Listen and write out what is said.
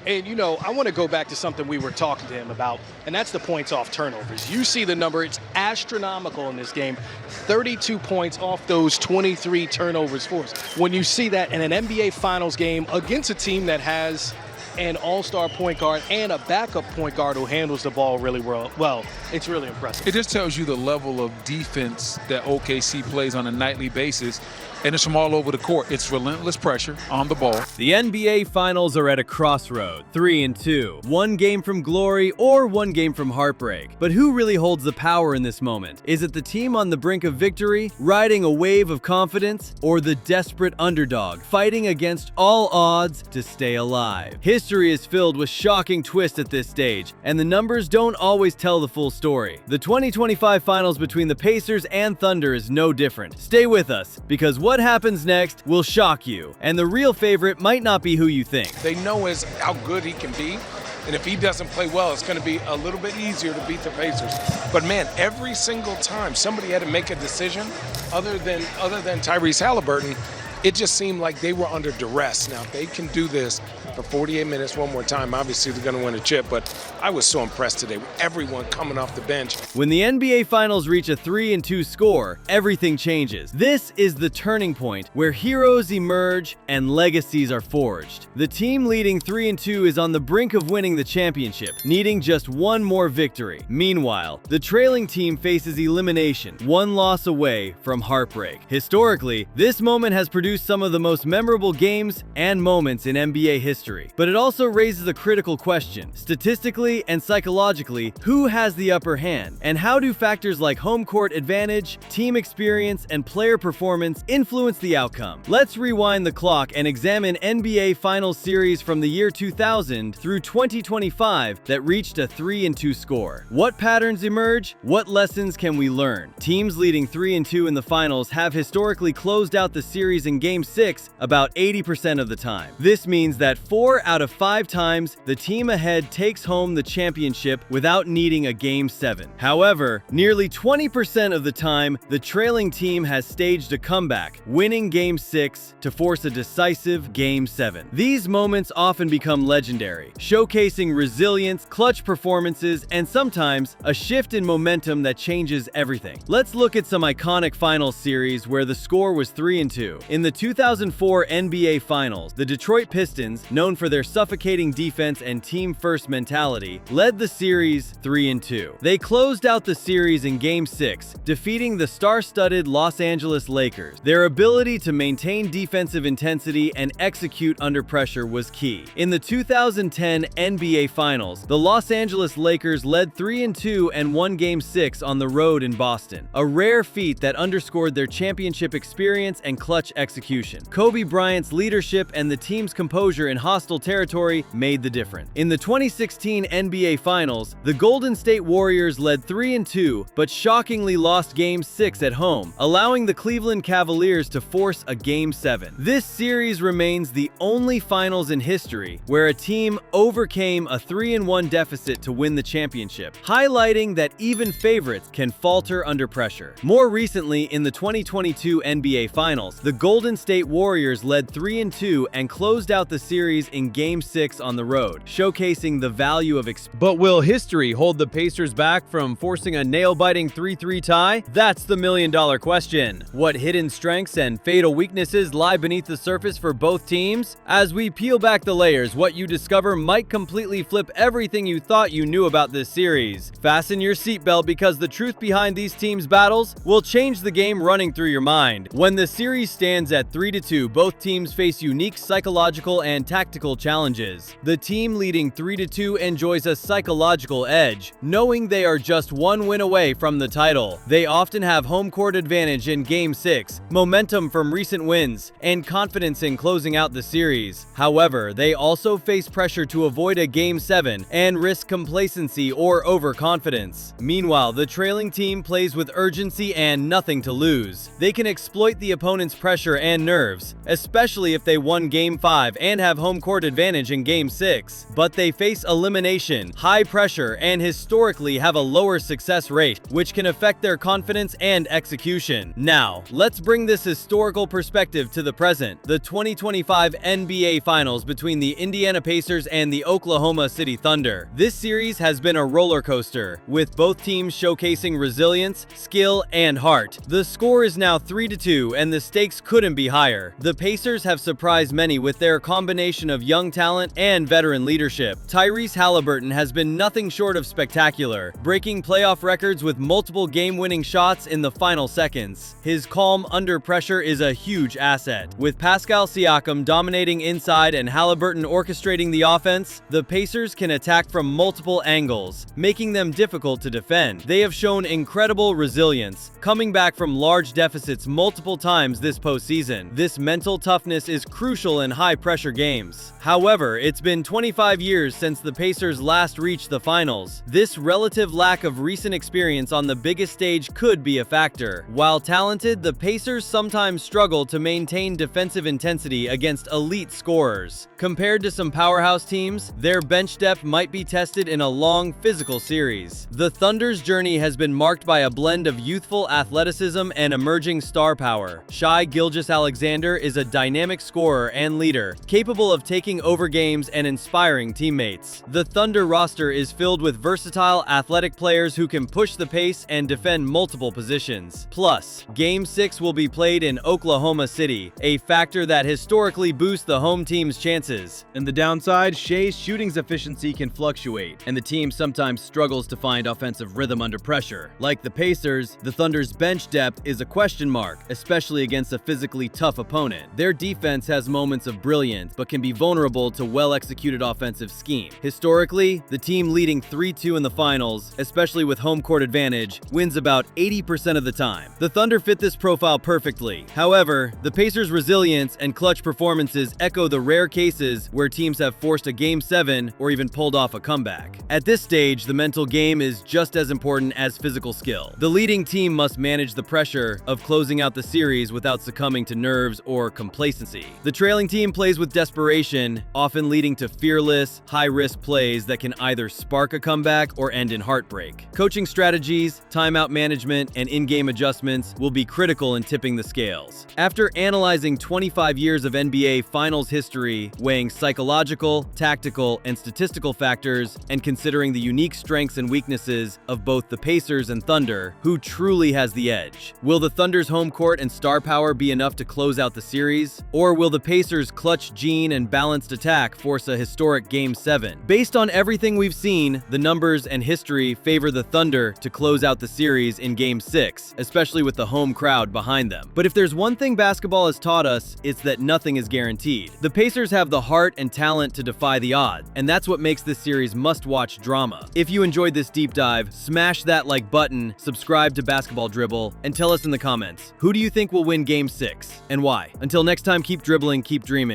And, I want to go back to something we were talking to him about, and that's the points off turnovers. You see the number, it's astronomical in this game. 32 points off those 23 turnovers forced. When you see that in an NBA Finals game against a team that has an all-star point guard and a backup point guard who handles the ball really well, it's really impressive. It just tells you the level of defense that OKC plays on a nightly basis, and it's from all over the court. It's relentless pressure on the ball. The NBA Finals are at a crossroad, 3-2. One game from glory or one game from heartbreak. But who really holds the power in this moment? Is it the team on the brink of victory, riding a wave of confidence, or the desperate underdog, fighting against all odds to stay alive? History is filled with shocking twists at this stage, and the numbers don't always tell the full story. The 2025 Finals between the Pacers and Thunder is no different. Stay with us, because what happens next will shock you, and the real favorite might not be who you think. They know how good he can be, and if he doesn't play well, it's going to be a little bit easier to beat the Pacers. But man, every single time somebody had to make a decision, other than Tyrese Halliburton, it just seemed like they were under duress. Now, if they can do this for 48 minutes one more time, obviously they're going to win a chip, but I was so impressed today with everyone coming off the bench. When the NBA Finals reach a 3-2 score, everything changes. This is the turning point where heroes emerge and legacies are forged. The team leading 3-2 is on the brink of winning the championship, needing just one more victory. Meanwhile, the trailing team faces elimination, one loss away from heartbreak. Historically, this moment has produced some of the most memorable games and moments in NBA history. But it also raises a critical question. Statistically and psychologically, who has the upper hand? And how do factors like home court advantage, team experience, and player performance influence the outcome? Let's rewind the clock and examine NBA Finals series from the year 2000 through 2025 that reached a 3-2 score. What patterns emerge? What lessons can we learn? Teams leading 3-2 in the finals have historically closed out the series in Game 6 about 80% of the time. This means that 4 out of 5 times, the team ahead takes home the championship without needing a Game 7. However, nearly 20% of the time, the trailing team has staged a comeback, winning Game 6 to force a decisive Game 7. These moments often become legendary, showcasing resilience, clutch performances, and sometimes a shift in momentum that changes everything. Let's look at some iconic finals series where the score was 3-2. In the 2004 NBA Finals, the Detroit Pistons, known for their suffocating defense and team-first mentality, led the series 3-2. They closed out the series in Game 6, defeating the star-studded Los Angeles Lakers. Their ability to maintain defensive intensity and execute under pressure was key. In the 2010 NBA Finals, the Los Angeles Lakers led 3-2 and won Game 6 on the road in Boston, a rare feat that underscored their championship experience and clutch execution. Kobe Bryant's leadership and the team's composure in hostile territory made the difference. In the 2016 NBA Finals, the Golden State Warriors led 3-2, but shockingly lost Game 6 at home, allowing the Cleveland Cavaliers to force a Game 7. This series remains the only finals in history where a team overcame a 3-1 deficit to win the championship, highlighting that even favorites can falter under pressure. More recently, in the 2022 NBA Finals, the Golden State Warriors led 3-2 and closed out the series in Game 6 on the road, showcasing the value of experience. But will history hold the Pacers back from forcing a nail-biting 3-3 tie? That's the million-dollar question. What hidden strengths and fatal weaknesses lie beneath the surface for both teams? As we peel back the layers, what you discover might completely flip everything you thought you knew about this series. Fasten your seatbelt because the truth behind these teams' battles will change the game running through your mind. When the series stands at 3-2, both teams face unique psychological and tactical challenges. The team leading 3-2 enjoys a psychological edge, knowing they are just one win away from the title. They often have home court advantage in Game 6, momentum from recent wins, and confidence in closing out the series. However, they also face pressure to avoid a Game 7 and risk complacency or overconfidence. Meanwhile, the trailing team plays with urgency and nothing to lose. They can exploit the opponent's pressure and nerves, especially if they won Game 5 and have home home court advantage in Game 6, but they face elimination, high pressure, and historically have a lower success rate, which can affect their confidence and execution. Now, let's bring this historical perspective to the present. The 2025 NBA Finals between the Indiana Pacers and the Oklahoma City Thunder. This series has been a roller coaster, with both teams showcasing resilience, skill, and heart. The score is now 3-2, and the stakes couldn't be higher. The Pacers have surprised many with their combination of young talent and veteran leadership. Tyrese Halliburton has been nothing short of spectacular, breaking playoff records with multiple game-winning shots in the final seconds. His calm under pressure is a huge asset. With Pascal Siakam dominating inside and Halliburton orchestrating the offense, the Pacers can attack from multiple angles, making them difficult to defend. They have shown incredible resilience, coming back from large deficits multiple times this postseason. This mental toughness is crucial in high-pressure games. However, it's been 25 years since the Pacers last reached the finals. This relative lack of recent experience on the biggest stage could be a factor. While talented, the Pacers sometimes struggle to maintain defensive intensity against elite scorers. Compared to some powerhouse teams, their bench depth might be tested in a long, physical series. The Thunder's journey has been marked by a blend of youthful athleticism and emerging star power. ShaiGilgeous-Alexander is a dynamic scorer and leader, capable of taking over games and inspiring teammates. The Thunder roster is filled with versatile, athletic players who can push the pace and defend multiple positions. Plus, Game 6 will be played in Oklahoma City, a factor that historically boosts the home team's chances. And the downside, Shai's shooting's efficiency can fluctuate, and the team sometimes struggles to find offensive rhythm under pressure. Like the Pacers, the Thunder's bench depth is a question mark, especially against a physically tough opponent. Their defense has moments of brilliance, but can be vulnerable to well-executed offensive scheme. Historically, the team leading 3-2 in the finals, especially with home court advantage, wins about 80% of the time. The Thunder fit this profile perfectly. However, the Pacers' resilience and clutch performances echo the rare cases where teams have forced a Game 7 or even pulled off a comeback. At this stage, the mental game is just as important as physical skill. The leading team must manage the pressure of closing out the series without succumbing to nerves or complacency. The trailing team plays with desperation, often leading to fearless, high-risk plays that can either spark a comeback or end in heartbreak. Coaching strategies, timeout management, and in-game adjustments will be critical in tipping the scales. After analyzing 25 years of NBA Finals history, weighing psychological, tactical, and statistical factors, and considering the unique strengths and weaknesses of both the Pacers and Thunder, who truly has the edge? Will the Thunder's home court and star power be enough to close out the series? Or will the Pacers' clutch gene and balanced attack force a historic Game 7? Based on everything we've seen, the numbers and history favor the Thunder to close out the series in Game 6, especially with the home crowd behind them. But if there's one thing basketball has taught us, it's that nothing is guaranteed. The Pacers have the heart and talent to defy the odds, and that's what makes this series must-watch drama. If you enjoyed this deep dive, smash that like button, subscribe to Basketball Dribble, and tell us in the comments, who do you think will win Game 6 and why? Until next time, keep dribbling, keep dreaming.